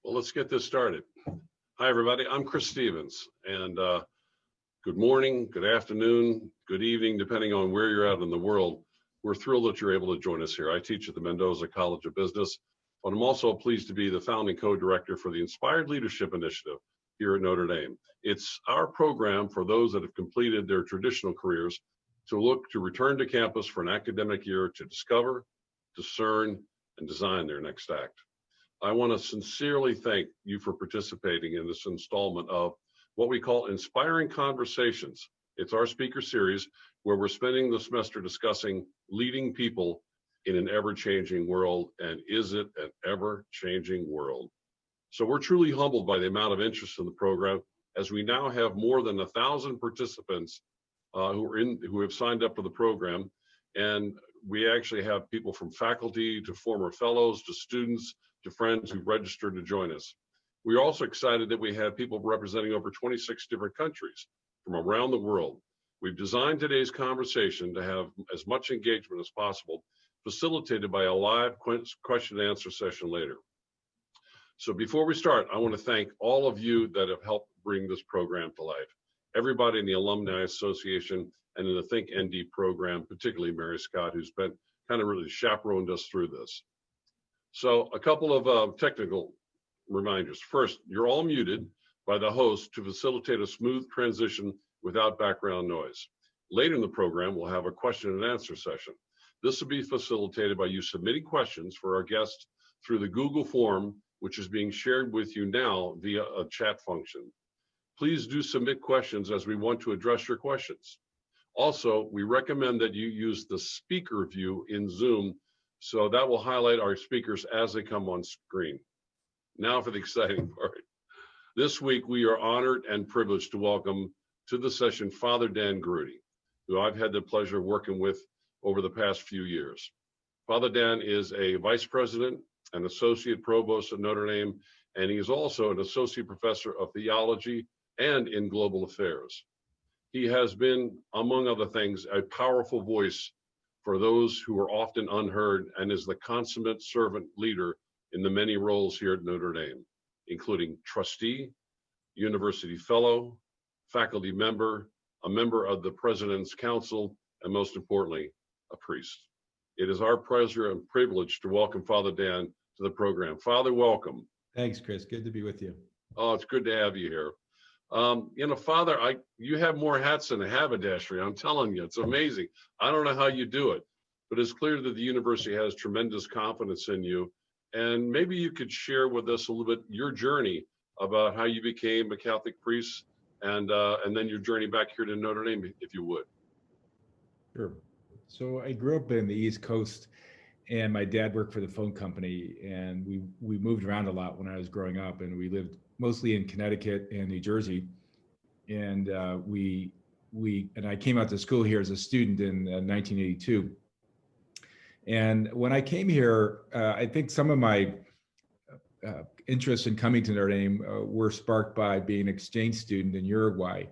Well, let's get this started. Hi, everybody. I'm Chris Stevens, and good morning, good afternoon, good evening, depending on where you're at in the world. We're thrilled that you're able to join us here. I teach at the Mendoza College of Business, but I'm also pleased to be the founding co-director for the Inspired Leadership Initiative here at Notre Dame. It's our program for those that have completed their traditional careers to look to return to campus for an academic year to discover, discern, and design their next act. I want to sincerely thank you for participating in this installment of what we call Inspiring Conversations. It's our speaker series where we're spending the semester discussing leading people in an ever-changing world, and is it an ever-changing world? So we're truly humbled by the amount of interest in the program, as we now have more than 1,000 participants who have signed up for the program, and we actually have people from faculty to former fellows to students to friends who've registered to join us. We're also excited that we have people representing over 26 different countries from around the world. We've designed today's conversation to have as much engagement as possible, facilitated by a live question and answer session later. So before we start, I want to thank all of you that have helped bring this program to life. Everybody in the Alumni Association and in the Think ND program, particularly Mary Scott, who's been kind of really chaperoned us through this. So a couple of technical reminders. First, you're all muted by the host to facilitate a smooth transition without background noise. Later in the program, we'll have a question and answer session. This will be facilitated by you submitting questions for our guests through the Google form, which is being shared with you now via a chat function. Please do submit questions, as we want to address your questions. Also, we recommend that you use the speaker view in Zoom, so that will highlight our speakers as they come on screen. Now for the exciting part. This week, we are honored and privileged to welcome to the session Father Dan Groody, who I've had the pleasure of working with over the past few years. Father Dan is a vice president and associate provost at Notre Dame, and he is also an associate professor of theology and in global affairs. He has been, among other things, a powerful voice for those who are often unheard, and is the consummate servant leader in the many roles here at Notre Dame, including trustee, university fellow, faculty member, a member of the President's Council, and most importantly, a priest. It is our pleasure and privilege to welcome Father Dan to the program. Father, welcome. Thanks, Chris. Good to be with you. Oh, it's good to have you here. Father, you have more hats than a haberdashery. I'm telling you, it's amazing. I don't know how you do it, but it's clear that the university has tremendous confidence in you. And maybe you could share with us a little bit your journey about how you became a Catholic priest, and then your journey back here to Notre Dame, if you would. Sure. So I grew up in the East Coast, and my dad worked for the phone company, and we moved around a lot when I was growing up, and we lived mostly in Connecticut and New Jersey. And I came out to school here as a student in 1982. And when I came here, I think some of my interests in coming to Notre Dame were sparked by being an exchange student in Uruguay.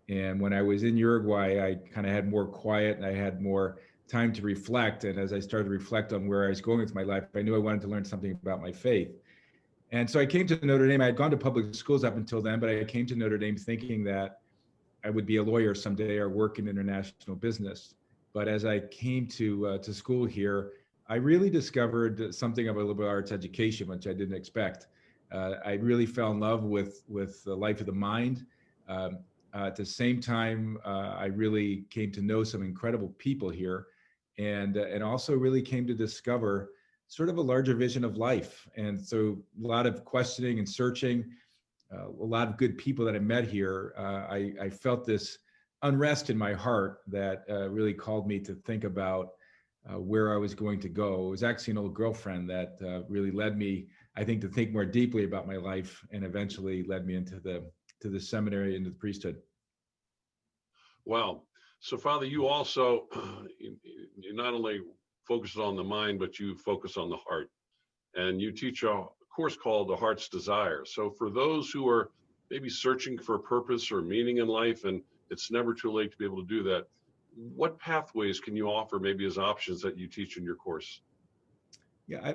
And when I was in Uruguay, I kind of had more quiet and I had more time to reflect. And as I started to reflect on where I was going with my life, I knew I wanted to learn something about my faith. And so I came to Notre Dame. I had gone to public schools up until then, but I came to Notre Dame thinking that I would be a lawyer someday or work in international business. But as I came to school here, I really discovered something of a liberal arts education, which I didn't expect. I really fell in love with the life of the mind. At the same time, I really came to know some incredible people here, and also really came to discover sort of a larger vision of life. And so a lot of questioning and searching, a lot of good people that I met here. I felt this unrest in my heart that really called me to think about where I was going to go. It was actually an old girlfriend that really led me, I think, to think more deeply about my life, and eventually led me into the seminary, into the priesthood. Wow. So Father, you also, you not only focus on the mind, but you focus on the heart. And you teach a course called The Heart's Desire. So for those who are maybe searching for a purpose or meaning in life, and it's never too late to be able to do that, what pathways can you offer maybe as options that you teach in your course? Yeah,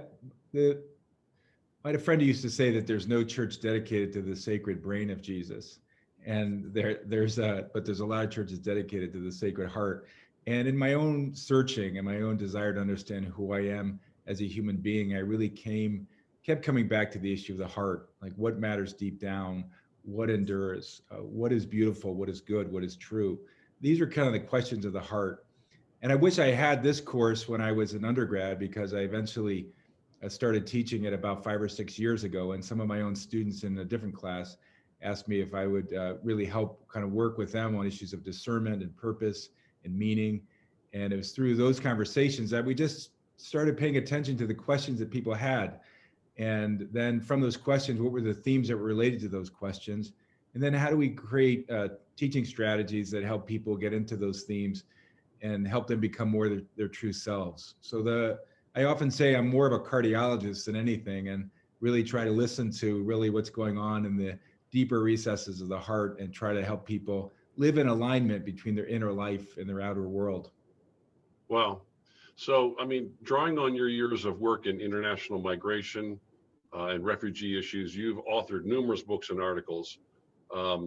I had a friend who used to say that there's no church dedicated to the sacred brain of Jesus, and there's a lot of churches dedicated to the Sacred Heart. And in my own searching and my own desire to understand who I am as a human being, I really kept coming back to the issue of the heart, like what matters deep down, what endures, what is beautiful, what is good, what is true. These are kind of the questions of the heart. And I wish I had this course when I was an undergrad, because I eventually started teaching it about 5 or 6 years ago. And some of my own students in a different class asked me if I would really help kind of work with them on issues of discernment and purpose and meaning. And it was through those conversations that we just started paying attention to the questions that people had. And then from those questions, what were the themes that were related to those questions? And then how do we create teaching strategies that help people get into those themes and help them become more their true selves? I often say I'm more of a cardiologist than anything, and really try to listen to really what's going on in the deeper recesses of the heart and try to help people live in alignment between their inner life and their outer world. Wow. So, I mean, drawing on your years of work in international migration and refugee issues, you've authored numerous books and articles,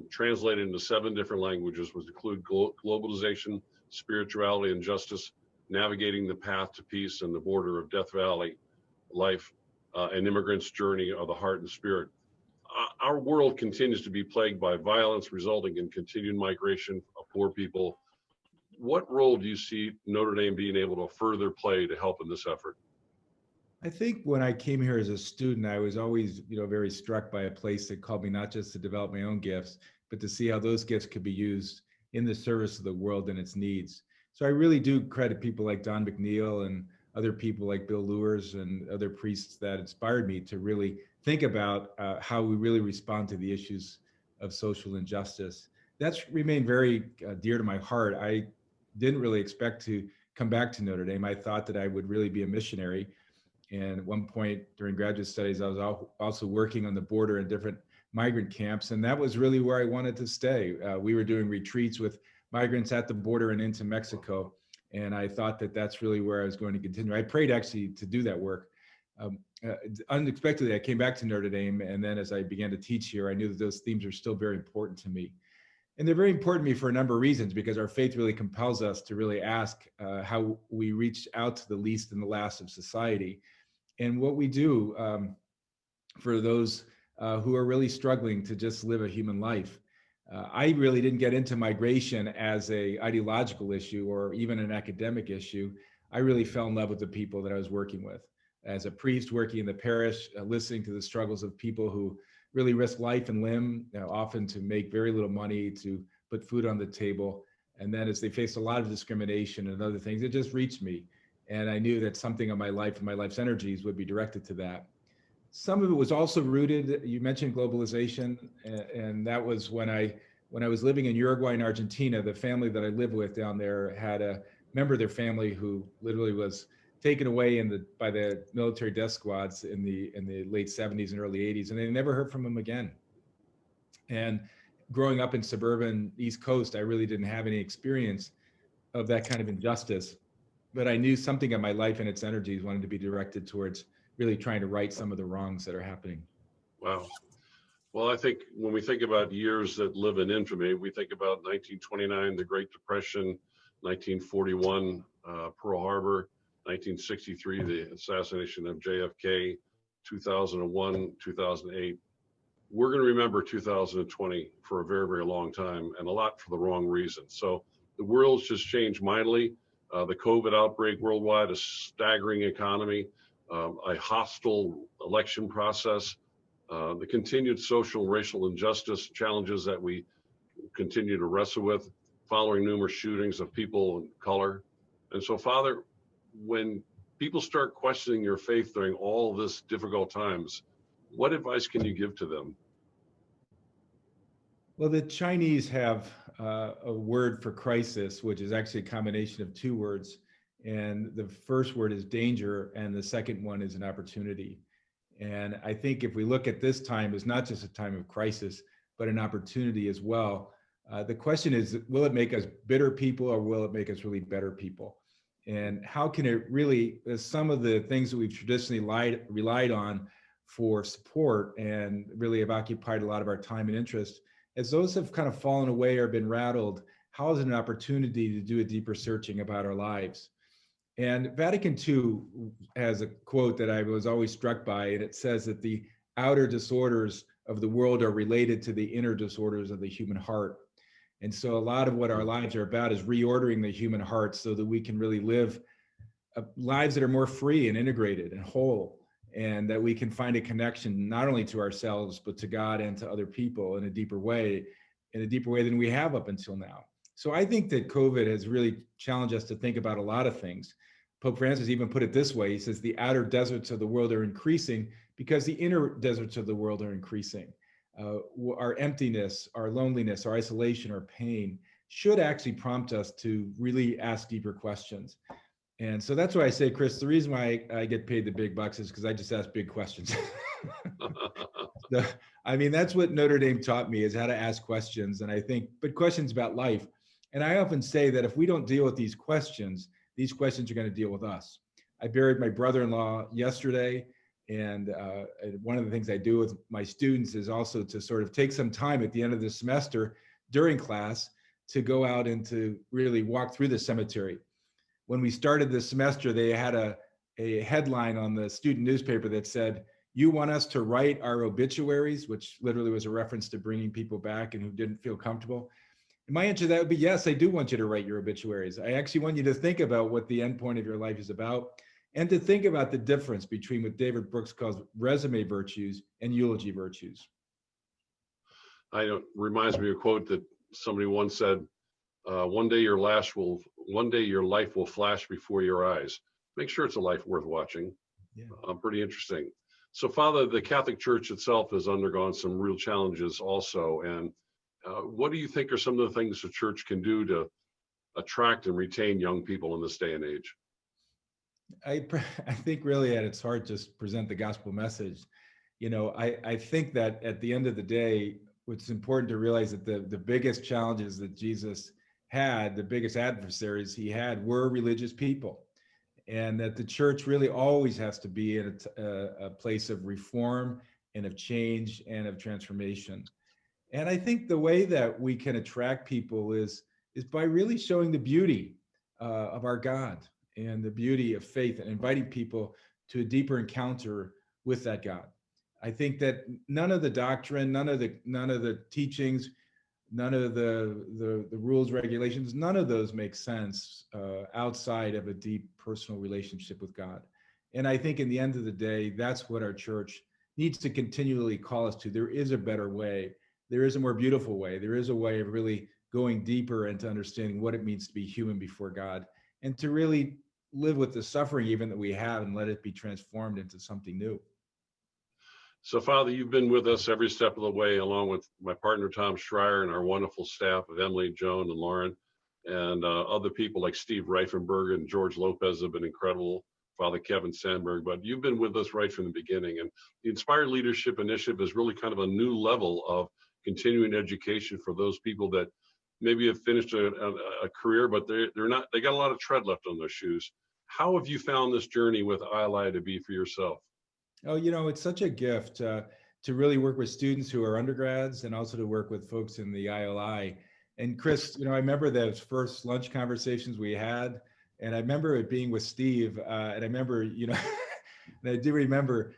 translated into 7 different languages, which include globalization, spirituality, and justice, navigating the path to peace and the border of Death Valley, life, an immigrant's journey of the heart and spirit. Our world continues to be plagued by violence, resulting in continued migration of poor people. What role do you see Notre Dame being able to further play to help in this effort? I think when I came here as a student, I was always, very struck by a place that called me not just to develop my own gifts, but to see how those gifts could be used in the service of the world and its needs. So I really do credit people like Don McNeil and other people like Bill Lewis and other priests that inspired me to really think about how we really respond to the issues of social injustice. That's remained very dear to my heart. I didn't really expect to come back to Notre Dame. I thought that I would really be a missionary. And at one point during graduate studies, I was also working on the border in different migrant camps. And that was really where I wanted to stay. We were doing retreats with migrants at the border and into Mexico. And I thought that that's really where I was going to continue. I prayed actually to do that work. Um, Unexpectedly, I came back to Notre Dame. And then as I began to teach here, I knew that those themes are still very important to me. And they're very important to me for a number of reasons, because our faith really compels us to really ask how we reach out to the least and the last of society, and what we do for those who are really struggling to just live a human life. I really didn't get into migration as a ideological issue or even an academic issue. I really fell in love with the people that I was working with. As a priest working in the parish, listening to the struggles of people who really risk life and limb, often to make very little money to put food on the table. And then as they faced a lot of discrimination and other things, it just reached me. And I knew that something of my life and my life's energies would be directed to that. Some of it was also rooted, you mentioned globalization, and that was when I was living in Uruguay and Argentina. The family that I lived with down there had a member of their family who literally was taken away by the military death squads in the late 70s and early 80s, and they never heard from him again. And growing up in suburban East Coast, I really didn't have any experience of that kind of injustice, but I knew something of my life and its energies wanted to be directed towards really trying to right some of the wrongs that are happening. Wow. Well, I think when we think about years that live in infamy, we think about 1929, the Great Depression, 1941, Pearl Harbor, 1963, the assassination of JFK, 2001, 2008. We're going to remember 2020 for a very, very long time, and a lot for the wrong reasons. So the world's just changed mightily. The COVID outbreak worldwide, a staggering economy, a hostile election process, the continued social and racial injustice challenges that we continue to wrestle with following numerous shootings of people of color. And so, Father, when people start questioning your faith during all this difficult times, what advice can you give to them? Well, the Chinese have a word for crisis, which is actually a combination of 2 words. And the first word is danger, and the second one is an opportunity. And I think if we look at this time as not just a time of crisis, but an opportunity as well, the question is, will it make us bitter people, or will it make us really better people? And how can it really, some of the things that we've traditionally relied on for support and really have occupied a lot of our time and interest. As those have kind of fallen away or been rattled, how is it an opportunity to do a deeper searching about our lives? And Vatican II has a quote that I was always struck by, and it says that the outer disorders of the world are related to the inner disorders of the human heart. And so a lot of what our lives are about is reordering the human heart so that we can really live lives that are more free and integrated and whole, and that we can find a connection not only to ourselves, but to God and to other people in a deeper way than we have up until now. So I think that COVID has really challenged us to think about a lot of things. Pope Francis even put it this way. He says the outer deserts of the world are increasing because the inner deserts of the world are increasing. Our emptiness, our loneliness, our isolation, our pain should actually prompt us to really ask deeper questions. And so that's why I say, Chris, the reason why I get paid the big bucks is because I just ask big questions. So, I mean, that's what Notre Dame taught me, is how to ask questions. And I think, but questions about life. And I often say that if we don't deal with these questions are going to deal with us. I buried my brother-in-law yesterday. And one of the things I do with my students is also to sort of take some time at the end of the semester during class to go out and to really walk through the cemetery. When we started the semester, they had a headline on the student newspaper that said, "You want us to write our obituaries," which literally was a reference to bringing people back and who didn't feel comfortable. And my answer to that would be, yes, I do want you to write your obituaries. I actually want you to think about what the end point of your life is about, and to think about the difference between what David Brooks calls resume virtues and eulogy virtues. Reminds me of a quote that somebody once said, one day your life will flash before your eyes. Make sure it's a life worth watching. Yeah. Pretty interesting. So, Father, the Catholic Church itself has undergone some real challenges also. And what do you think are some of the things the church can do to attract and retain young people in this day and age? I think really at its heart, just present the gospel message. You know, I think that at the end of the day, it's important to realize that the biggest challenges that Jesus had, the biggest adversaries he had, were religious people. And that the church really always has to be in a place of reform and of change and of transformation. And I think the way that we can attract people is by really showing the beauty of our God and the beauty of faith, and inviting people to a deeper encounter with that God. I think that none of the doctrine, none of the teachings, none of the rules, regulations, none of those make sense outside of a deep personal relationship with God. And I think in the end of the day, that's what our church needs to continually call us to. There is a better way. There is a more beautiful way. There is a way of really going deeper into understanding what it means to be human before God, and to really live with the suffering even that we have and let it be transformed into something new. So, Father, you've been with us every step of the way, along with my partner, Tom Schreier, and our wonderful staff of Emily, Joan, and Lauren, and other people like Steve Reifenberg and George Lopez have been incredible, Father Kevin Sandberg. But you've been with us right from the beginning. And the Inspired Leadership Initiative is really kind of a new level of continuing education for those people that maybe have finished a career, but they got a lot of tread left on their shoes. How have you found this journey with ILI to be for yourself? Oh, you know, it's such a gift to really work with students who are undergrads, and also to work with folks in the ILI. And Chris, you know, I remember those first lunch conversations we had, and I remember it being with Steve, and I remember, you know, and I do remember,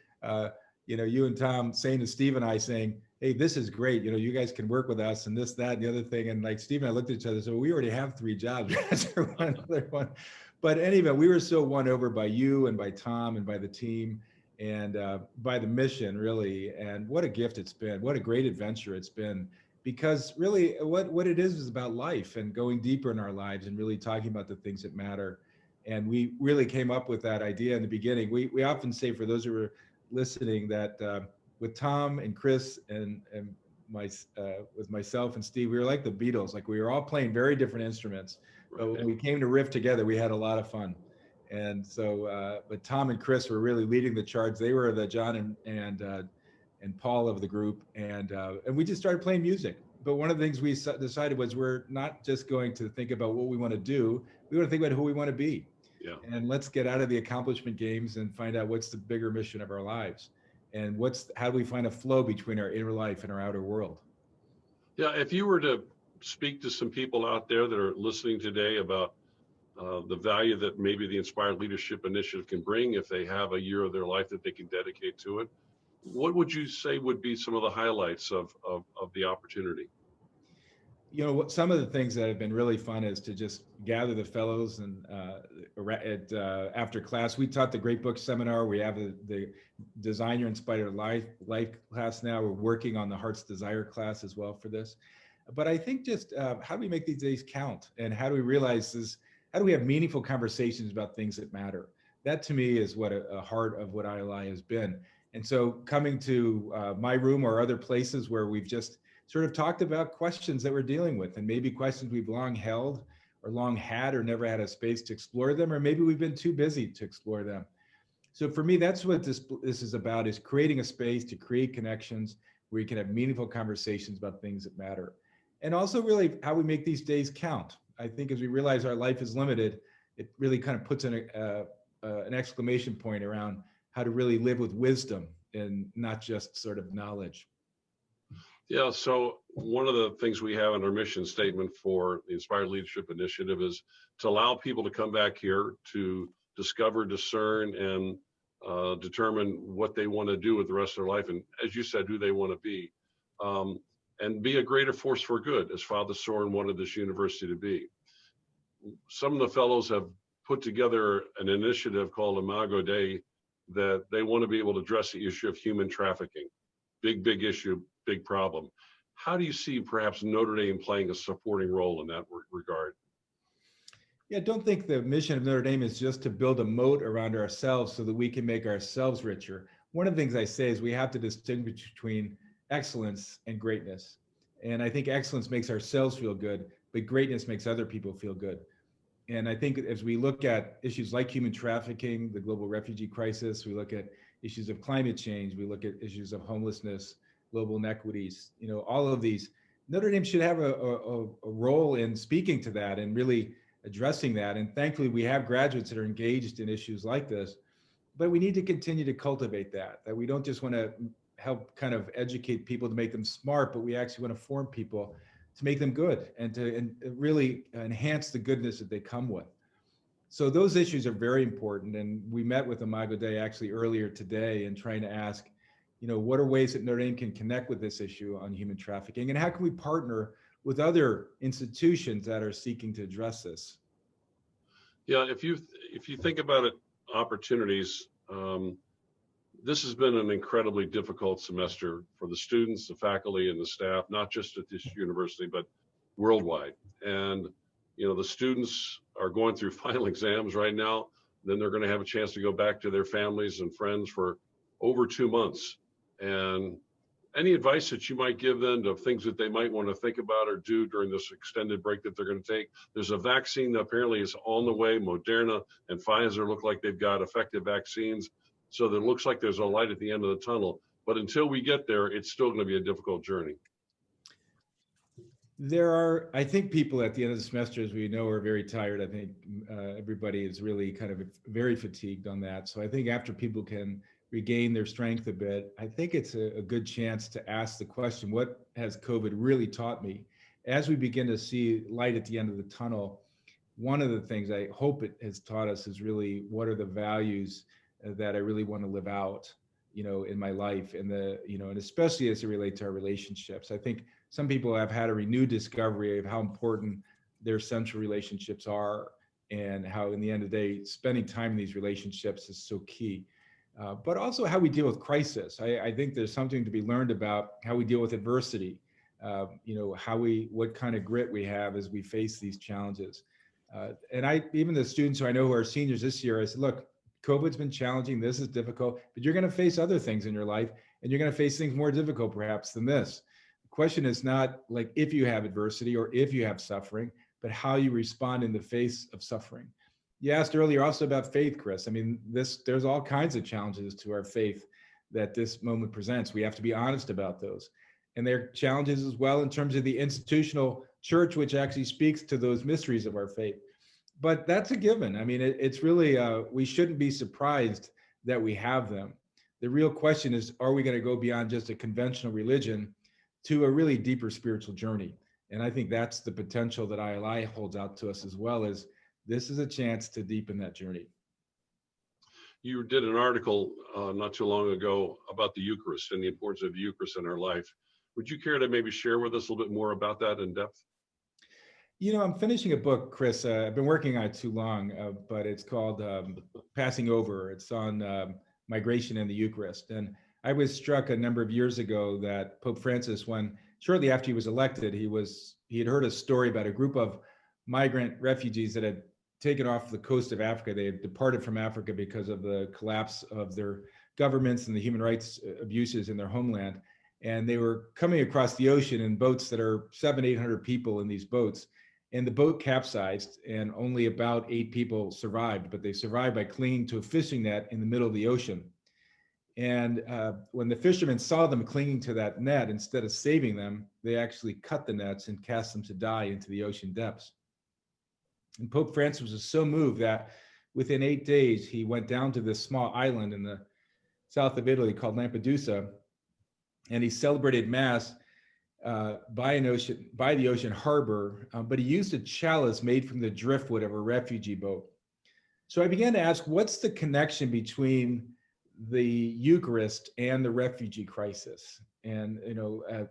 you know, you and Tom saying to Steve and I saying, "Hey, this is great. You know, you guys can work with us," and this, that, and the other thing. And like Steve and I looked at each other, so we already have 3 jobs. But anyway, we were so won over by you and by Tom and by the team, and by the mission, really. And what a gift it's been. What a great adventure it's been. Because really what it is about life and going deeper in our lives and really talking about the things that matter. And we really came up with that idea in the beginning. We often say, for those who are listening, that with Tom and Chris and with myself and Steve, we were like the Beatles. Like, we were all playing very different instruments, but when we came to riff together, we had a lot of fun. And so, but Tom and Chris were really leading the charge. They were the John and Paul of the group, and we just started playing music. But one of the things we decided was, we're not just going to think about what we want to do. We want to think about who we want to be. Yeah. And let's get out of the accomplishment games and find out what's the bigger mission of our lives. and how do we find a flow between our inner life and our outer world? Yeah, if you were to speak to some people out there that are listening today about the value that maybe the Inspired Leadership Initiative can bring if they have a year of their life that they can dedicate to it, what would you say would be some of the highlights of the opportunity? Some of the things that have been really fun is to just gather the fellows and after class. We taught the Great Book Seminar. We have the Design Your Inspired Life class now. We're working on the Heart's Desire class as well for this. But I think just how do we make these days count, and how do we realize this? How do we have meaningful conversations about things that matter? That to me is what a heart of what ILI has been. And so coming to my room or other places where we've just sort of talked about questions that we're dealing with, and maybe questions we've long held or long had or never had a space to explore them, or maybe we've been too busy to explore them. So for me, that's what this is about, is creating a space to create connections where you can have meaningful conversations about things that matter. And also really how we make these days count. I think as we realize our life is limited, it really kind of puts an exclamation point around how to really live with wisdom and not just sort of knowledge. Yeah, so one of the things we have in our mission statement for the Inspired Leadership Initiative is to allow people to come back here to discover, discern, and determine what they want to do with the rest of their life. And as you said, who they want to be. And be a greater force for good, as Father Soren wanted this university to be. Some of the fellows have put together an initiative called Imago Dei that they want to be able to address the issue of human trafficking. Big issue, big problem. How do you see perhaps Notre Dame playing a supporting role in that regard? Yeah, I don't think the mission of Notre Dame is just to build a moat around ourselves so that we can make ourselves richer. One of the things I say is we have to distinguish between excellence and greatness. And I think excellence makes ourselves feel good, but greatness makes other people feel good. And I think as we look at issues like human trafficking, the global refugee crisis, we look at issues of climate change, we look at issues of homelessness, global inequities, all of these, Notre Dame should have a role in speaking to that and really addressing that. And thankfully we have graduates that are engaged in issues like this, but we need to continue to cultivate that we don't just want to help kind of educate people to make them smart, but we actually want to form people to make them good and to really enhance the goodness that they come with. So those issues are very important. And we met with Imago Dei actually earlier today and trying to ask, what are ways that Notre Dame can connect with this issue on human trafficking, and how can we partner with other institutions that are seeking to address this? Yeah, if you think about it, opportunities, this has been an incredibly difficult semester for the students, the faculty, and the staff, not just at this university, but worldwide. And, the students are going through final exams right now. Then they're going to have a chance to go back to their families and friends for over 2 months. And any advice that you might give them of things that they might want to think about or do during this extended break that they're going to take? There's a vaccine that apparently is on the way. Moderna and Pfizer look like they've got effective vaccines. So that it looks like there's a light at the end of the tunnel. But until we get there, it's still going to be a difficult journey. There are, I think, people at the end of the semester, as we know, are very tired. I think everybody is really kind of very fatigued on that. So I think after people can regain their strength a bit, I think it's a good chance to ask the question, what has COVID really taught me? As we begin to see light at the end of the tunnel, one of the things I hope it has taught us is really what are the values that I really want to live out, in my life, and and especially as it relates to our relationships. I think some people have had a renewed discovery of how important their central relationships are, and how, in the end of the day, spending time in these relationships is so key. But also how we deal with crisis. I think there's something to be learned about how we deal with adversity. What kind of grit we have as we face these challenges. And even the students who I know who are seniors this year, I said, look, COVID's been challenging. This is difficult, but you're going to face other things in your life, and you're going to face things more difficult perhaps than this. The question is not like if you have adversity or if you have suffering, but how you respond in the face of suffering. You asked earlier also about faith, Chris. I mean, there's all kinds of challenges to our faith that this moment presents. We have to be honest about those. And there are challenges as well in terms of the institutional church, which actually speaks to those mysteries of our faith. But that's a given. I mean, it's really, we shouldn't be surprised that we have them. The real question is, are we going to go beyond just a conventional religion to a really deeper spiritual journey? And I think that's the potential that ILI holds out to us, as well as this is a chance to deepen that journey. You did an article not too long ago about the Eucharist and the importance of the Eucharist in our life. Would you care to maybe share with us a little bit more about that in depth? I'm finishing a book, Chris. I've been working on it too long, but it's called Passing Over. It's on migration and the Eucharist. And I was struck a number of years ago that Pope Francis, when shortly after he was elected, he had heard a story about a group of migrant refugees that had taken off the coast of Africa. They had departed from Africa because of the collapse of their governments and the human rights abuses in their homeland. And they were coming across the ocean in boats that are 700-800 people in these boats. And the boat capsized, and only about 8 people survived, but they survived by clinging to a fishing net in the middle of the ocean. And when the fishermen saw them clinging to that net, instead of saving them, they actually cut the nets and cast them to die into the ocean depths. And Pope Francis was so moved that within 8 days, he went down to this small island in the south of Italy called Lampedusa, and he celebrated Mass by the ocean harbor, but he used a chalice made from the driftwood of a refugee boat. So I began to ask, what's the connection between the Eucharist and the refugee crisis? And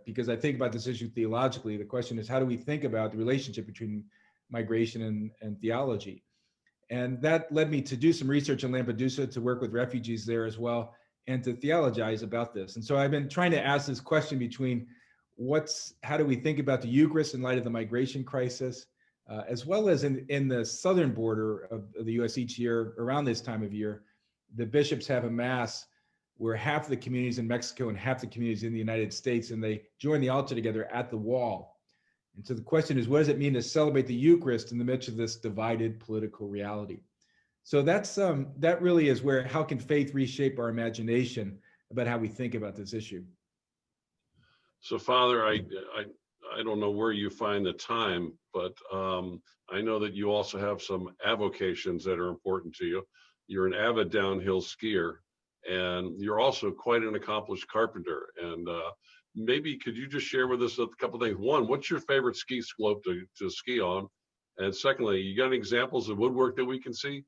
because I think about this issue theologically, the question is, how do we think about the relationship between migration and theology? And that led me to do some research in Lampedusa, to work with refugees there as well, and to theologize about this. And so I've been trying to ask this question between how do we think about the Eucharist in light of the migration crisis, as well as in the southern border of the US each year, around this time of year, the bishops have a Mass where half the communities in Mexico and half the communities in the United States, and they join the altar together at the wall. And so the question is, what does it mean to celebrate the Eucharist in the midst of this divided political reality? So that really is where, how can faith reshape our imagination about how we think about this issue? So, Father, I don't know where you find the time, but I know that you also have some avocations that are important to you. You're an avid downhill skier, and you're also quite an accomplished carpenter. And maybe could you just share with us a couple of things? One, what's your favorite ski slope to ski on? And secondly, you got any examples of woodwork that we can see?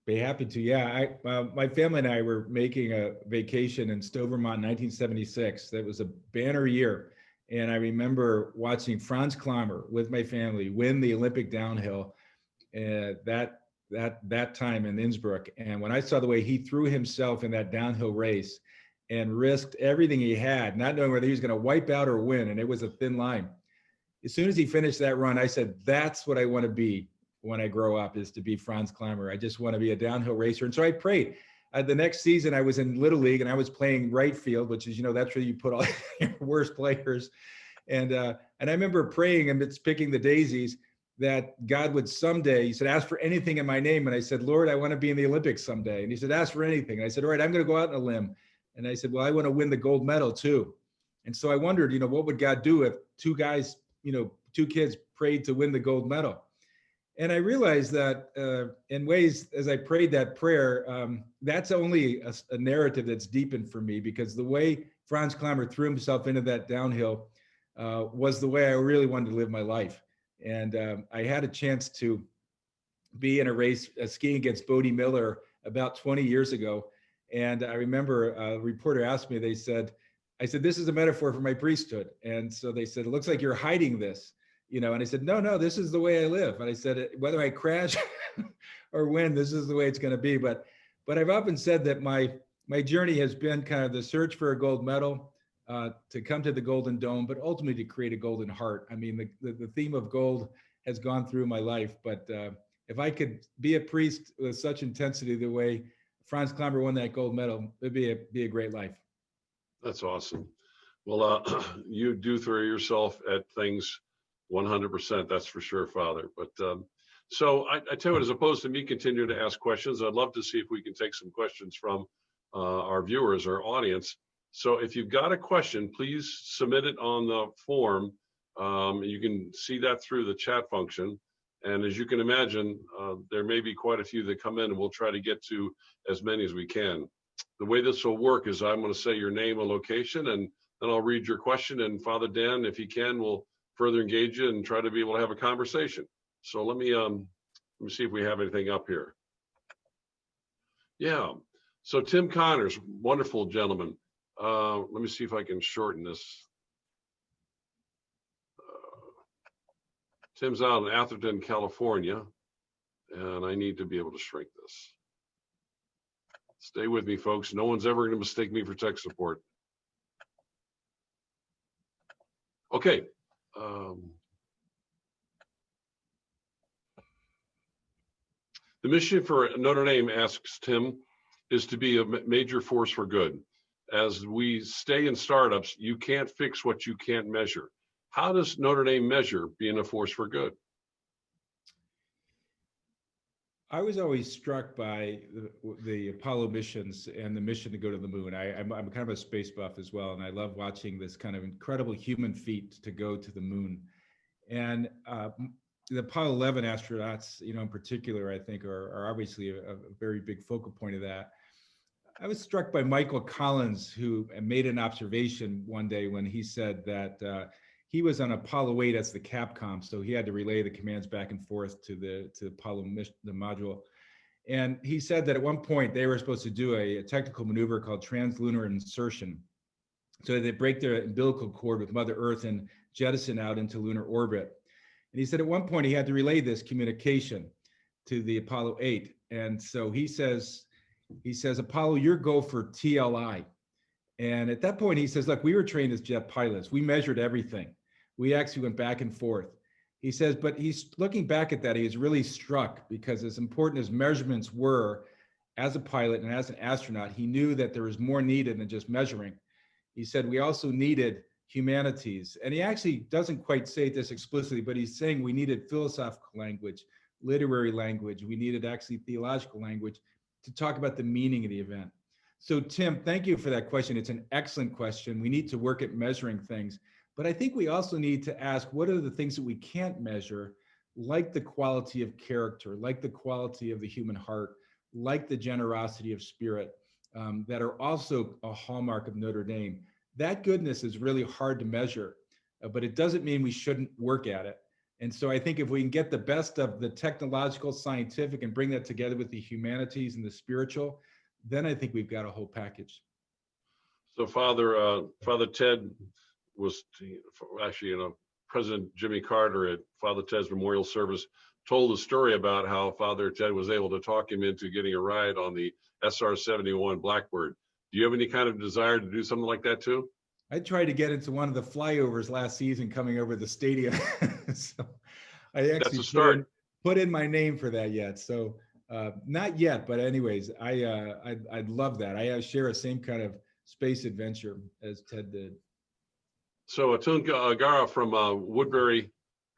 Be happy to. Yeah, my family and I were making a vacation in Stowe, Vermont, 1976. That was a banner year, and I remember watching Franz Klammer with my family win the Olympic downhill that time in Innsbruck. And when I saw the way he threw himself in that downhill race and risked everything he had, not knowing whether he was going to wipe out or win, and it was a thin line. As soon as he finished that run, I said, "That's what I want to be when I grow up, is to be Franz Klammer. I just want to be a downhill racer." And so I prayed. The next season, I was in Little League, and I was playing right field, which is, that's where you put all your worst players. And I remember praying amidst picking the daisies that God would someday, he said, "Ask for anything in my name." And I said, "Lord, I want to be in the Olympics someday." And he said, "Ask for anything." And I said, "All right, I'm going to go out on a limb." And I said, "Well, I want to win the gold medal too." And so I wondered, what would God do if two kids prayed to win the gold medal? And I realized that in ways, as I prayed that prayer, that's only a narrative that's deepened for me, because the way Franz Klammer threw himself into that downhill was the way I really wanted to live my life. And I had a chance to be in a race skiing against Bodie Miller about 20 years ago. And I remember a reporter asked me, I said, "This is a metaphor for my priesthood." And so they said, "It looks like you're hiding this." And I said, no, this is the way I live. And I said, whether I crash or win, this is the way it's going to be. But I've often said that my journey has been kind of the search for a gold medal, to come to the Golden Dome, but ultimately to create a golden heart. I mean, the theme of gold has gone through my life. But if I could be a priest with such intensity the way Franz Klammer won that gold medal, it'd be a great life. That's awesome. Well, you do throw yourself at things 100%, that's for sure, Father. But so I tell you what, as opposed to me continuing to ask questions, I'd love to see if we can take some questions from our viewers, our audience. So if you've got a question, please submit it on the form. You can see that through the chat function. And as you can imagine, there may be quite a few that come in, and we'll try to get to as many as we can. the way this will work is I'm going to say your name and location, and then I'll read your question, and Father Dan, if he can, will further engage you and try to be able to have a conversation. So let me see if we have anything up here. Yeah. So Tim Connors, wonderful gentleman. Let me see if I can shorten this. Tim's out in Atherton, California, and I need to be able to shrink this. Stay with me, folks. No one's ever going to mistake me for tech support. Okay. The mission for Notre Dame, asks Tim, is to be a major force for good. As we stay in startups, you can't fix what you can't measure. How does Notre Dame measure being a force for good? I was always struck by the Apollo missions and the mission to go to the moon. I'm kind of a space buff as well, and I love watching this kind of incredible human feat to go to the moon. And the Apollo 11 astronauts, in particular, I think are obviously a very big focal point of that. I was struck by Michael Collins, who made an observation one day when he said that he was on Apollo 8 as the Capcom, so he had to relay the commands back and forth to the Apollo mission, the module. And he said that at one point they were supposed to do a technical maneuver called translunar insertion. So they break their umbilical cord with Mother Earth and jettison out into lunar orbit. And he said at one point he had to relay this communication to the Apollo 8. And so he says, Apollo, your go for TLI. And at that point, he says, look, we were trained as jet pilots. We measured everything. We actually went back and forth. He says, but he's looking back at that, he is really struck because as important as measurements were as a pilot and as an astronaut, he knew that there was more needed than just measuring. He said, we also needed humanities. And he actually doesn't quite say this explicitly, but he's saying we needed philosophical language, literary language. We needed actually theological language to talk about the meaning of the event. So Tim, thank you for that question. It's an excellent question. We need to work at measuring things, but I think we also need to ask, what are the things that we can't measure, like the quality of character, like the quality of the human heart, like the generosity of spirit, that are also a hallmark of Notre Dame. That goodness is really hard to measure, but it doesn't mean we shouldn't work at it. And so I think if we can get the best of the technological, scientific, and bring that together with the humanities and the spiritual, then I think we've got a whole package. So Father Ted was actually, President Jimmy Carter at Father Ted's memorial service told a story about how Father Ted was able to talk him into getting a ride on the SR-71 Blackbird. Do you have any kind of desire to do something like that too? I tried to get into one of the flyovers last season coming over the stadium. So I actually put in my name for that yet. So not yet, but anyways, I'd love that. I share a same kind of space adventure as Ted did. So Atun Gara from Woodbury,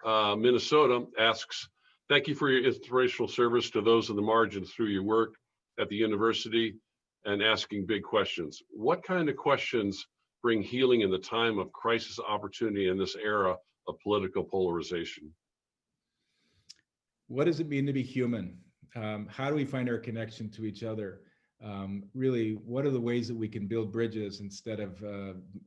Minnesota asks, thank you for your inspirational service to those in the margins through your work at the university and asking big questions. What kind of questions bring healing in the time of crisis opportunity in this era of political polarization? What does it mean to be human? How do we find our connection to each other? Really, what are the ways that we can build bridges instead of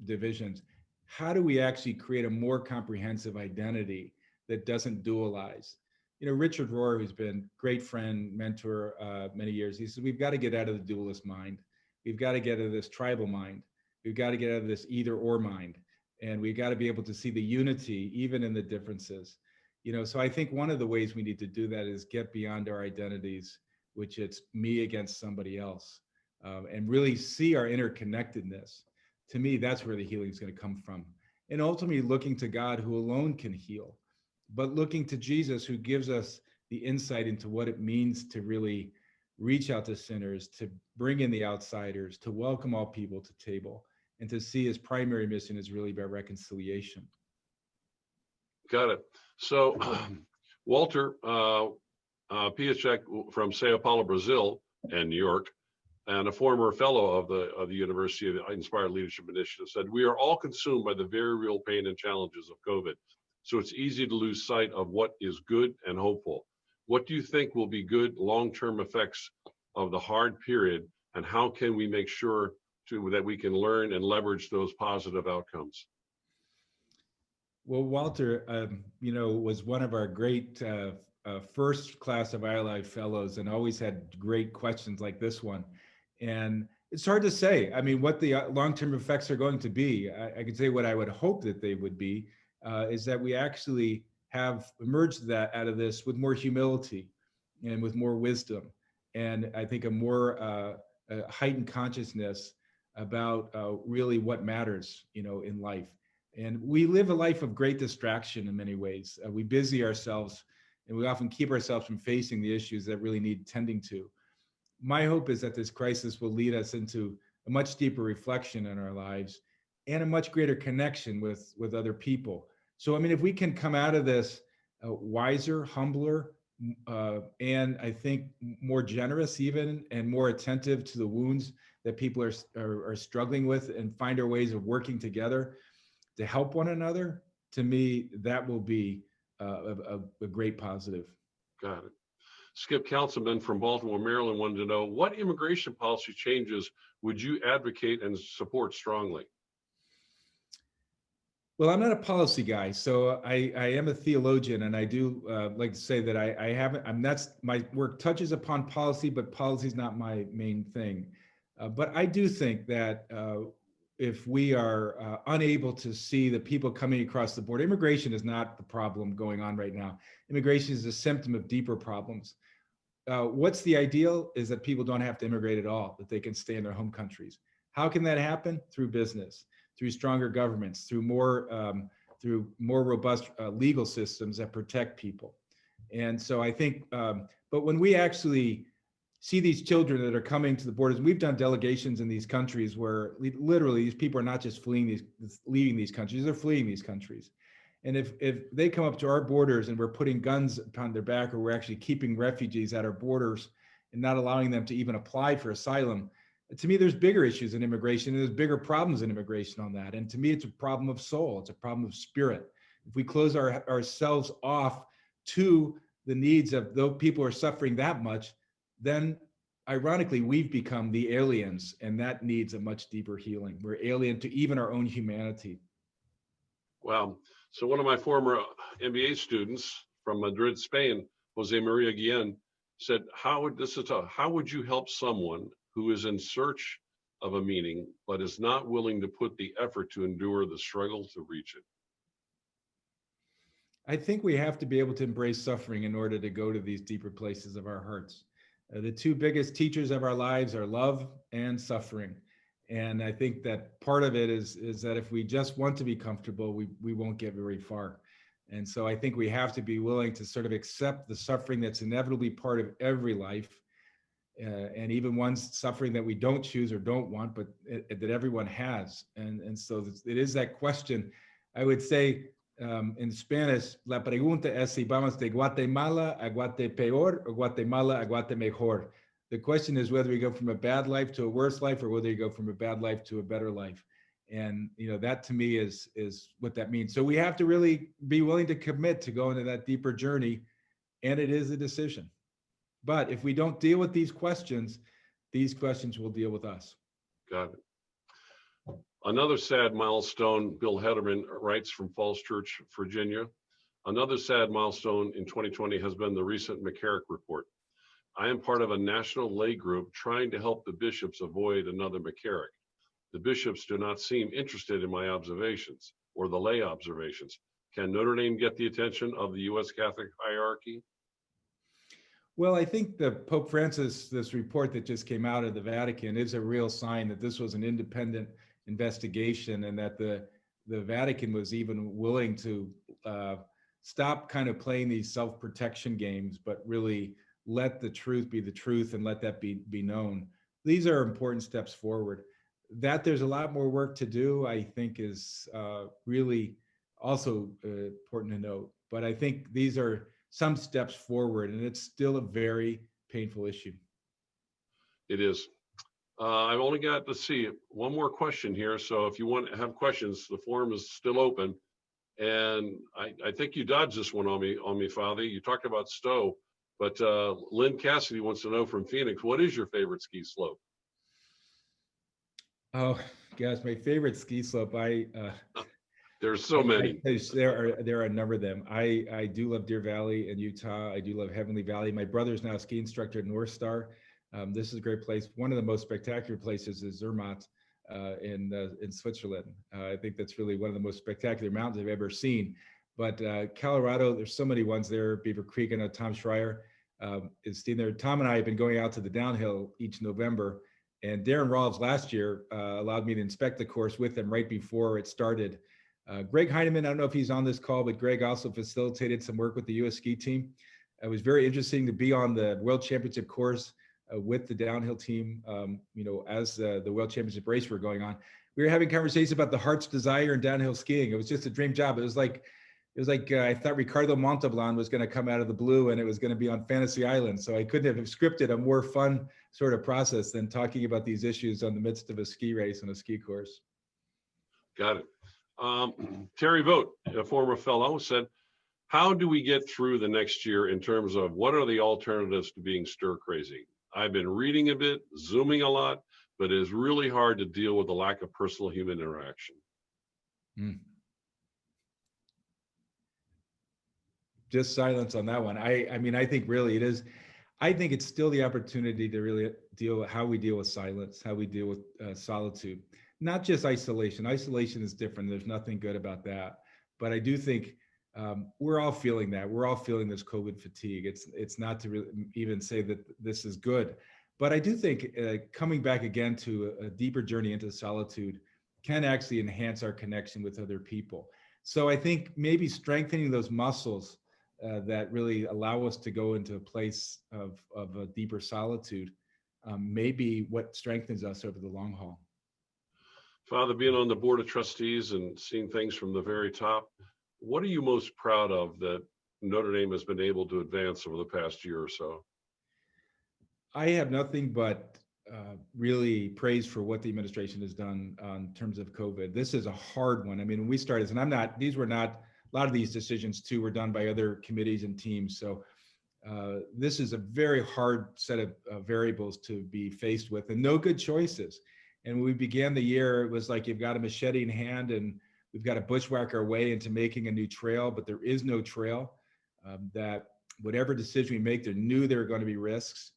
divisions? How do we actually create a more comprehensive identity that doesn't dualize? Richard Rohr, who's been great friend, mentor, many years, he says, we've got to get out of the dualist mind. We've got to get out of this tribal mind. We've got to get out of this either or mind. And we've got to be able to see the unity, even in the differences. So I think one of the ways we need to do that is get beyond our identities, which it's me against somebody else, and really see our interconnectedness. To me, that's where the healing is going to come from. And ultimately looking to God, who alone can heal, but looking to Jesus, who gives us the insight into what it means to really reach out to sinners, to bring in the outsiders, to welcome all people to table, and to see his primary mission is really about reconciliation. Got it. So Walter Piacek from Sao Paulo, Brazil, and New York, and a former fellow of the University of the Inspired Leadership Initiative, said, we are all consumed by the very real pain and challenges of COVID. So it's easy to lose sight of what is good and hopeful. What do you think will be good long-term effects of the hard period and how can we make sure that we can learn and leverage those positive outcomes? Well, Walter, was one of our great first class of ILI fellows, and always had great questions like this one. And it's hard to say. I mean, what the long-term effects are going to be. I could say what I would hope that they would be is that we actually have emerged out of this with more humility and with more wisdom, and I think a more heightened consciousness about really what matters, in life. And we live a life of great distraction in many ways. We busy ourselves, and we often keep ourselves from facing the issues that really need tending to. My hope is that this crisis will lead us into a much deeper reflection in our lives and a much greater connection with other people. So, I mean, if we can come out of this wiser, humbler, and I think more generous even, and more attentive to the wounds that people are struggling with, and find our ways of working together to help one another, to me, that will be a great positive. Got it. Skip Councilman from Baltimore, Maryland wanted to know, what immigration policy changes would you advocate and support strongly? Well, I'm not a policy guy, so I am a theologian, and I do like to say that I haven't. That's my work touches upon policy, but policy is not my main thing. But I do think that if we are unable to see the people coming across the border, immigration is not the problem going on right now. Immigration is a symptom of deeper problems. What's the ideal is that people don't have to immigrate at all, that they can stay in their home countries. How can that happen? Through business, through stronger governments, through more robust legal systems that protect people. And so I think, but when we actually see these children that are coming to the borders, and we've done delegations in these countries where literally these people are not just leaving these countries, they're fleeing these countries. And if they come up to our borders and we're putting guns upon their back, or we're actually keeping refugees at our borders and not allowing them to even apply for asylum, to me, there's bigger issues in immigration, and there's bigger problems in immigration on that. And to me, it's a problem of soul. It's a problem of spirit. If we close ourselves off to the needs of those people who are suffering that much, then ironically, we've become the aliens, and that needs a much deeper healing. We're alien to even our own humanity. Wow. So one of my former MBA students from Madrid, Spain, Jose Maria Guillen, said, how would you help someone who is in search of a meaning, but is not willing to put the effort to endure the struggle to reach it? I think we have to be able to embrace suffering in order to go to these deeper places of our hearts. The two biggest teachers of our lives are love and suffering. And I think that part of it is that if we just want to be comfortable, we won't get very far. And so I think we have to be willing to sort of accept the suffering that's inevitably part of every life, and even one's suffering that we don't choose or don't want, but that everyone has. And so it is that question. I would say in Spanish, la pregunta es si vamos de Guatemala a Guatepeor or Guatemala a Guatemejor. The question is whether we go from a bad life to a worse life, or whether you go from a bad life to a better life. And that to me is what that means. So we have to really be willing to commit to go into that deeper journey, and it is a decision. But if we don't deal with these questions will deal with us. Got it. Another sad milestone, Bill Hederman writes from Falls Church, Virginia. Another sad milestone in 2020 has been the recent McCarrick report. I am part of a national lay group trying to help the bishops avoid another McCarrick. The bishops do not seem interested in my observations or the lay observations. Can Notre Dame get the attention of the U.S. Catholic hierarchy? Well, I think the Pope Francis, this report that just came out of the Vatican, is a real sign that this was an independent investigation, and that the Vatican was even willing to stop kind of playing these self-protection games, but really let the truth be the truth and let that be known. These are important steps forward. That there's a lot more work to do, I think, is really also important to note. But I think these are some steps forward, and it's still a very painful issue. It is. I've only got, let's see, one more question here. So if you want to have questions, the forum is still open. And I think you dodged this one on me, Father. You talked about Stowe, but Lynn Cassidy wants to know from Phoenix, what is your favorite ski slope? Oh, gosh, my favorite ski slope. There's so many. There are a number of them. I do love Deer Valley in Utah. I do love Heavenly Valley. My brother's now a ski instructor at North Star. This is a great place. One of the most spectacular places is Zermatt in Switzerland. I think that's really one of the most spectacular mountains I've ever seen. But Colorado, there's so many ones there. Beaver Creek, I know Tom Schreier is staying there. Tom and I have been going out to the downhill each November. And Darren Rawls last year allowed me to inspect the course with him right before it started. Greg Heineman, I don't know if he's on this call, but Greg also facilitated some work with the U.S. ski team. It was very interesting to be on the World Championship course with the downhill team, as the World Championship race were going on. We were having conversations about the heart's desire in downhill skiing. It was just a dream job. It was like I thought Ricardo Montalban was going to come out of the blue and it was going to be on Fantasy Island. So I couldn't have scripted a more fun sort of process than talking about these issues on the midst of a ski race and a ski course. Got it. Terry Vogt, a former fellow, said, how do we get through the next year in terms of what are the alternatives to being stir crazy? I've been reading a bit, Zooming a lot, but it is really hard to deal with the lack of personal human interaction. Just silence on that one. I mean, I think really it is. I think it's still the opportunity to really deal with how we deal with silence, how we deal with solitude, not just isolation. Isolation is different. There's nothing good about that. But I do think we're all feeling that. We're all feeling this COVID fatigue. It's not to really even say that this is good. But I do think coming back again to a deeper journey into solitude can actually enhance our connection with other people. So I think maybe strengthening those muscles that really allow us to go into a place of a deeper solitude may be what strengthens us over the long haul. Father, being on the board of trustees and seeing things from the very top, what are you most proud of that Notre Dame has been able to advance over the past year or so? I have nothing but really praise for what the administration has done in terms of COVID. This is a hard one. I mean, when we started, and a lot of these decisions too were done by other committees and teams. So this is a very hard set of variables to be faced with and no good choices. And when we began the year, it was like you've got a machete in hand and we've got to bushwhack our way into making a new trail, but there is no trail. That whatever decision we make, there are going to be risks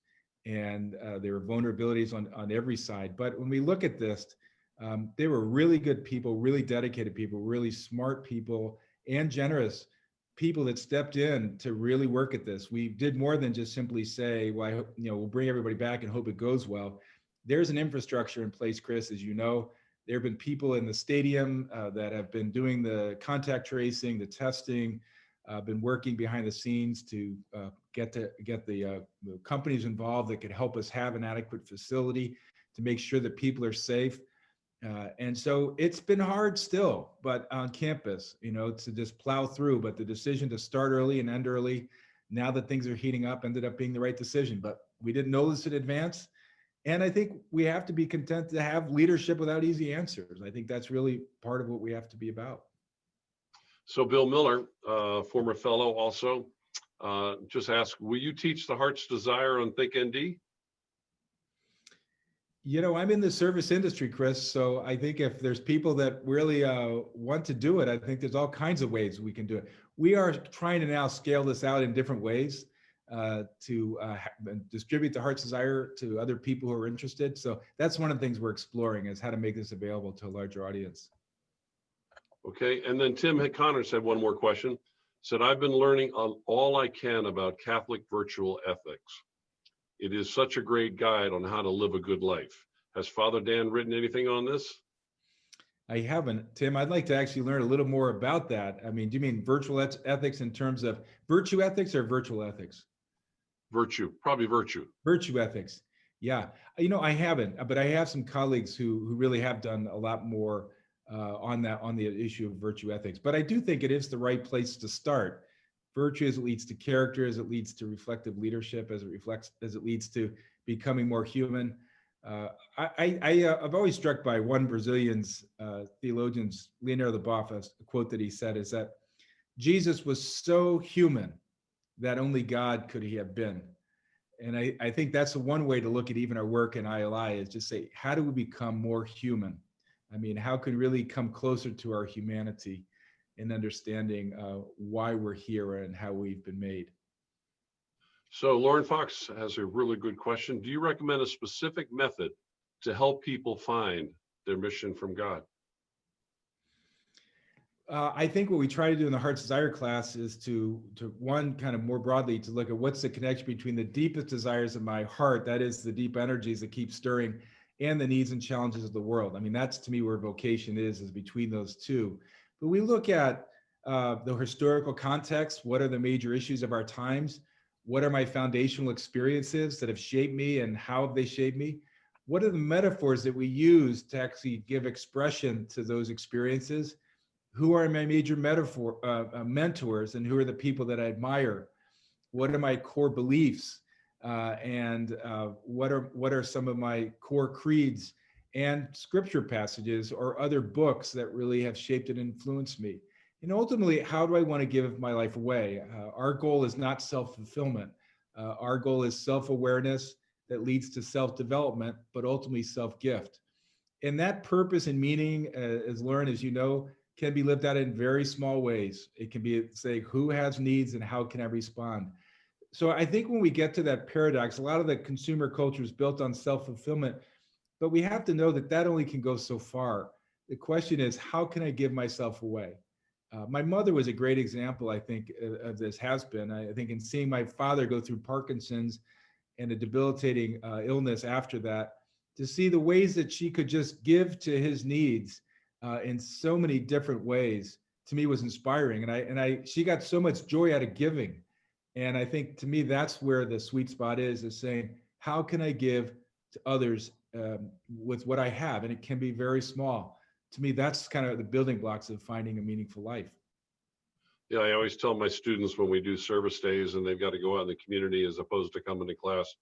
and there are vulnerabilities on every side. But when we look at this, they were really good people, really dedicated people, really smart people, and generous people that stepped in to really work at this. We did more than just simply say, well, we'll bring everybody back and hope it goes well. There's an infrastructure in place, Chris, as you know. There have been people in the stadium that have been doing the contact tracing, the testing, been working behind the scenes to get the companies involved that could help us have an adequate facility to make sure that people are safe. And so it's been hard still, but on campus, to just plow through. But the decision to start early and end early, now that things are heating up, ended up being the right decision. But we didn't know this in advance. And I think we have to be content to have leadership without easy answers. I think that's really part of what we have to be about. So Bill Miller, former fellow also, just asked, will you teach the Heart's Desire on ThinkND? I'm in the service industry, Chris. So I think if there's people that really want to do it, I think there's all kinds of ways we can do it. We are trying to now scale this out in different ways to distribute the Heart's Desire to other people who are interested. So that's one of the things we're exploring is how to make this available to a larger audience. Okay. And then Tim Connors had one more question. Said, I've been learning all I can about Catholic virtual ethics. It is such a great guide on how to live a good life. Has Father Dan written anything on this? I haven't, Tim. I'd like to actually learn a little more about that. I mean, do you mean virtual ethics in terms of virtue ethics or virtual ethics? Virtue, probably virtue. Virtue ethics. Yeah. I haven't, but I have some colleagues who really have done a lot more on the issue of virtue ethics. But I do think it is the right place to start. Virtue as it leads to character, as it leads to reflective leadership, as it leads to becoming more human. I've always struck by one Brazilian's theologian's, Leonardo Boff, a quote that he said is that Jesus was so human that only God could he have been. And I think that's the one way to look at even our work in ILI is just say, how do we become more human? I mean, how can we really come closer to our humanity and understanding why we're here and how we've been made? So Lauren Fox has a really good question. Do you recommend a specific method to help people find their mission from God? I think what we try to do in the Heart's Desire class is to one kind of more broadly to look at what's the connection between the deepest desires of my heart, that is the deep energies that keep stirring, and the needs and challenges of the world. I mean, that's to me where vocation is between those two. But we look at the historical context. What are the major issues of our times? What are my foundational experiences that have shaped me, and how have they shaped me? What are the metaphors that we use to actually give expression to those experiences? Who are my major mentors, and who are the people that I admire? What are my core beliefs? And what are some of my core creeds and scripture passages or other books that really have shaped and influenced me? And ultimately, how do I want to give my life away? Our goal is not self-fulfillment. Our goal is self-awareness that leads to self-development, but ultimately self-gift. And that purpose and meaning, as Lauren, as you know, can be lived out in very small ways. It can be say, who has needs and how can I respond? So I think when we get to that paradox, a lot of the consumer culture is built on self-fulfillment, but we have to know that that only can go so far. The question is, how can I give myself away? My mother was a great example, I think, of this has been. I think in seeing my father go through Parkinson's and a debilitating illness after that, to see the ways that she could just give to his needs in so many different ways, to me was inspiring. And she got so much joy out of giving. And I think to me, that's where the sweet spot is saying, how can I give to others with what I have? And it can be very small. To me, that's kind of the building blocks of finding a meaningful life. Yeah, I always tell my students when we do service days and they've got to go out in the community as opposed to coming to class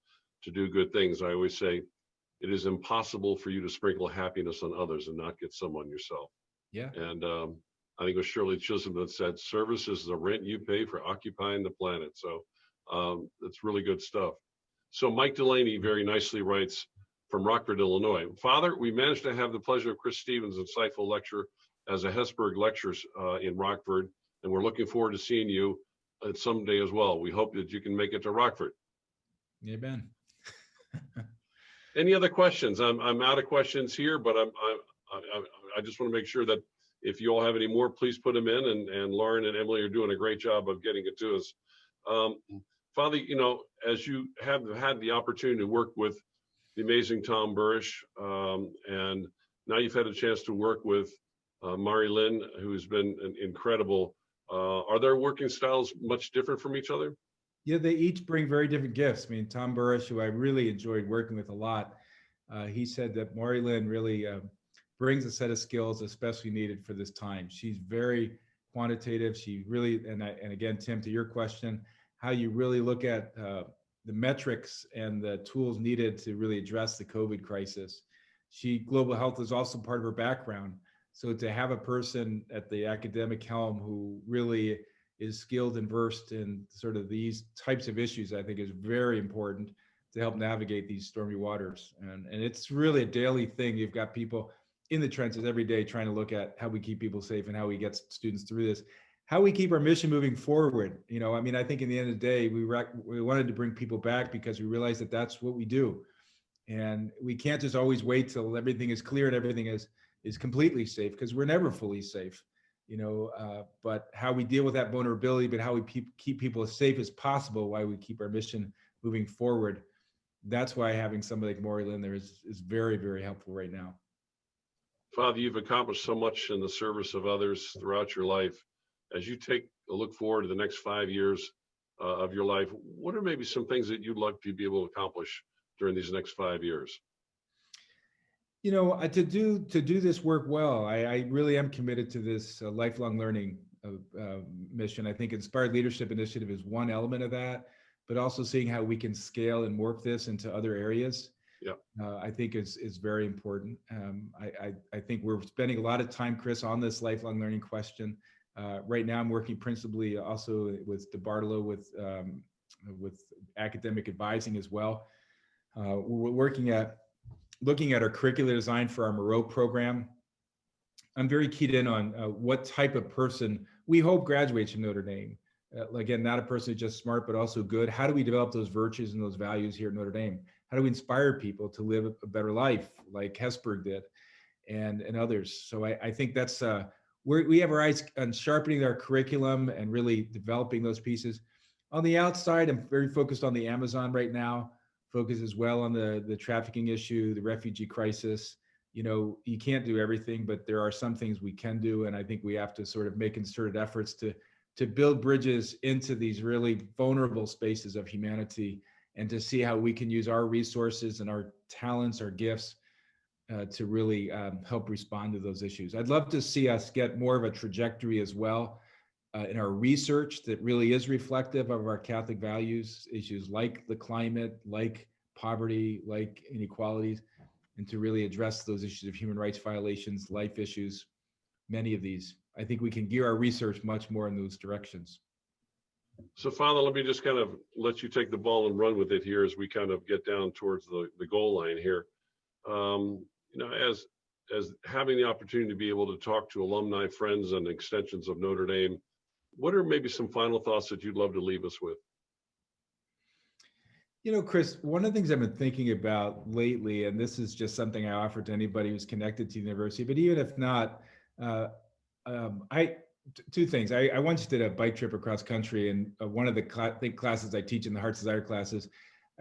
to do good things, I always say, it is impossible for you to sprinkle happiness on others and not get some on yourself. Yeah. And I think it was Shirley Chisholm that said, service is the rent you pay for occupying the planet. So it's really good stuff. So Mike Delaney very nicely writes from Rockford, Illinois. Father, we managed to have the pleasure of Chris Stevens' insightful lecture as a Hesburgh Lectures in Rockford, and we're looking forward to seeing you someday as well. We hope that you can make it to Rockford. Amen. Any other questions? I'm out of questions here, but I just want to make sure that if you all have any more, please put them in. And Lauren and Emily are doing a great job of getting it to us. Father, you know, as you have had the opportunity to work with the amazing Tom Burrish, and now you've had a chance to work with Mari Lynn, who's been incredible. Are their working styles much different from each other? Yeah, they each bring very different gifts. I mean, Tom Burrish, who I really enjoyed working with a lot, he said that Mari Lynn really brings a set of skills especially needed for this time. She's very quantitative. She really, and again, Tim, to your question, how you really look at the metrics and the tools needed to really address the COVID crisis. Global health is also part of her background. So to have a person at the academic helm who really is skilled and versed in sort of these types of issues, I think is very important to help navigate these stormy waters. And it's really a daily thing. You've got people in the trenches every day trying to look at how we keep people safe and how we get students through this, how we keep our mission moving forward. You know, I mean, I think in the end of the day, we wanted to bring people back because we realized that that's what we do. And we can't just always wait till everything is clear and everything is completely safe, because we're never fully safe. You know, but how we deal with that vulnerability, but how we keep people as safe as possible while we keep our mission moving forward. That's why having somebody like Mari Lynn there is very, very helpful right now. Father, you've accomplished so much in the service of others throughout your life. As you take a look forward to the next 5 years of your life, what are maybe some things that you'd like to be able to accomplish during these next 5 years? You know, to do this work well, I really am committed to this lifelong learning mission. I think Inspired Leadership Initiative is one element of that, but also seeing how we can scale and morph this into other areas. Yeah, I think is very important. I think we're spending a lot of time, Chris, on this lifelong learning question. Right now, I'm working principally also with DeBartolo with with academic advising as well. We're looking at our curricular design for our Moreau program. I'm very keyed in on what type of person we hope graduates from Notre Dame. Again, not a person who's just smart, but also good. How do we develop those virtues and those values here at Notre Dame? How do we inspire people to live a better life like Hesburgh did and others? So I think that's, we have our eyes on sharpening our curriculum and really developing those pieces. On the outside, I'm very focused on the Amazon right now, focused as well on the trafficking issue, the refugee crisis. You can't do everything, but there are some things we can do. And I think we have to sort of make concerted efforts to build bridges into these really vulnerable spaces of humanity and to see how we can use our resources and our talents, our gifts to really help respond to those issues. I'd love to see us get more of a trajectory as well in our research that really is reflective of our Catholic values, issues like the climate, like poverty, like inequalities, and to really address those issues of human rights violations, life issues, many of these. I think we can gear our research much more in those directions. So, Father, let me just kind of let you take the ball and run with it here as we kind of get down towards the goal line here. As having the opportunity to be able to talk to alumni, friends, and extensions of Notre Dame, what are maybe some final thoughts that you'd love to leave us with? Chris, one of the things I've been thinking about lately, and this is just something I offer to anybody who's connected to the university, but even if not, two things. I once did a bike trip across country, and one of the classes I teach in the Heart's Desire classes,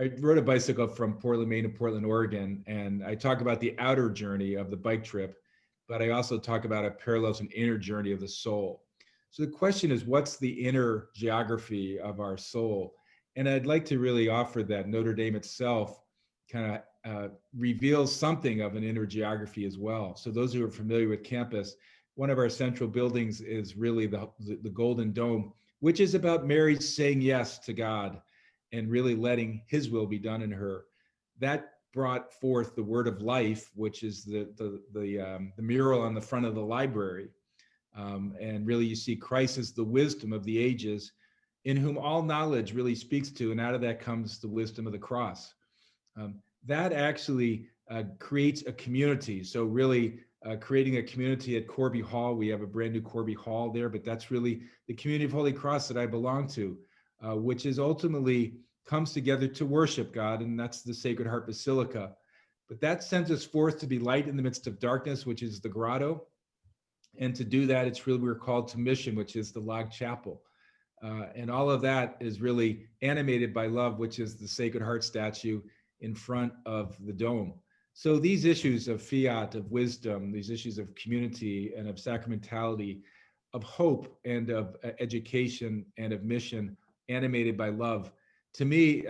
I rode a bicycle from Portland, Maine to Portland, Oregon, and I talk about the outer journey of the bike trip, but I also talk about it parallels an inner journey of the soul. So the question is, what's the inner geography of our soul? And I'd like to really offer that Notre Dame itself kind of reveals something of an inner geography as well. So those who are familiar with campus, one of our central buildings is really the Golden Dome, which is about Mary saying yes to God and really letting his will be done in her. That brought forth the word of life, which is the mural on the front of the library. And really you see Christ as the wisdom of the ages, in whom all knowledge really speaks to, and out of that comes the wisdom of the cross. That actually creates a community. So really creating a community at Corby Hall. We have a brand new Corby Hall there, but that's really the community of Holy Cross that I belong to, which is ultimately comes together to worship God, and that's the Sacred Heart Basilica. But that sends us forth to be light in the midst of darkness, which is the grotto. And to do that, it's really, we're called to mission, which is the log chapel. And all of that is really animated by love, which is the Sacred Heart statue in front of the dome. So these issues of fiat, of wisdom, these issues of community and of sacramentality, of hope and of education and of mission, animated by love, to me,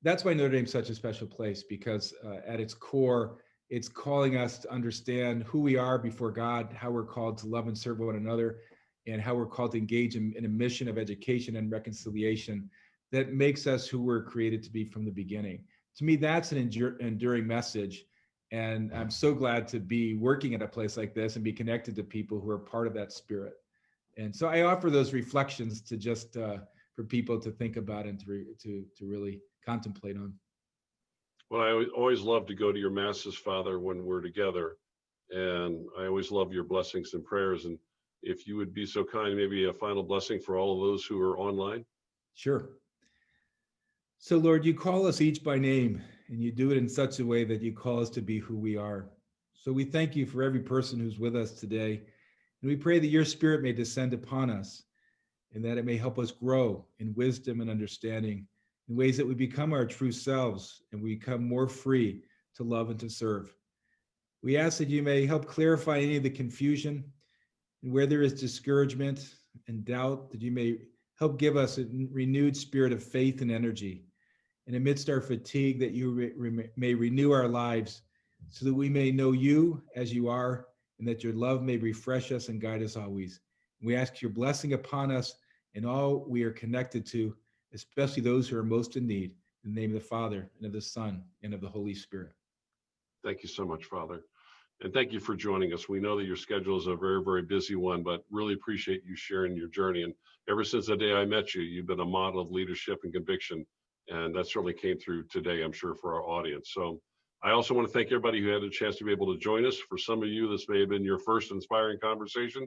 that's why Notre Dame is such a special place, because at its core, it's calling us to understand who we are before God, how we're called to love and serve one another, and how we're called to engage in a mission of education and reconciliation that makes us who we're created to be from the beginning. To me, that's an enduring message. And I'm so glad to be working at a place like this and be connected to people who are part of that spirit. And so I offer those reflections to just for people to think about and to really contemplate on. Well, I always love to go to your masses, Father, when we're together. And I always love your blessings and prayers. And if you would be so kind, maybe a final blessing for all of those who are online. Sure. So, Lord, you call us each by name, and you do it in such a way that you call us to be who we are. So we thank you for every person who's with us today. And we pray that your spirit may descend upon us and that it may help us grow in wisdom and understanding in ways that we become our true selves and we become more free to love and to serve. We ask that you may help clarify any of the confusion, and where there is discouragement and doubt, that you may help give us a renewed spirit of faith and energy. And amidst our fatigue, that you may renew our lives so that we may know you as you are, and that your love may refresh us and guide us always. We ask your blessing upon us and all we are connected to, especially those who are most in need. In the name of the Father, and of the Son, and of the Holy Spirit. Thank you so much, Father. And thank you for joining us. We know that your schedule is a very, very busy one, but really appreciate you sharing your journey. And ever since the day I met you, you've been a model of leadership and conviction. And that certainly came through today, I'm sure, for our audience. So I also want to thank everybody who had a chance to be able to join us. For some of you, this may have been your first inspiring conversation.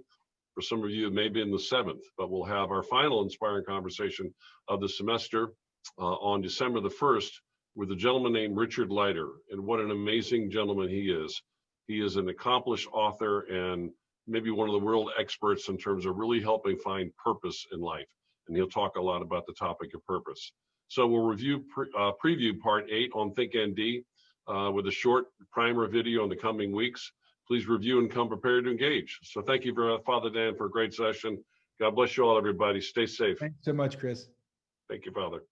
For some of you, it may be in the seventh, but we'll have our final inspiring conversation of the semester on December the 1st with a gentleman named Richard Leiter. And what an amazing gentleman he is. He is an accomplished author and maybe one of the world experts in terms of really helping find purpose in life. And he'll talk a lot about the topic of purpose. So we'll preview part 8 on Think ND with a short primer video in the coming weeks. Please review and come prepared to engage. So thank you, Father Dan, for a great session. God bless you all, everybody. Stay safe. Thanks so much, Chris. Thank you, Father.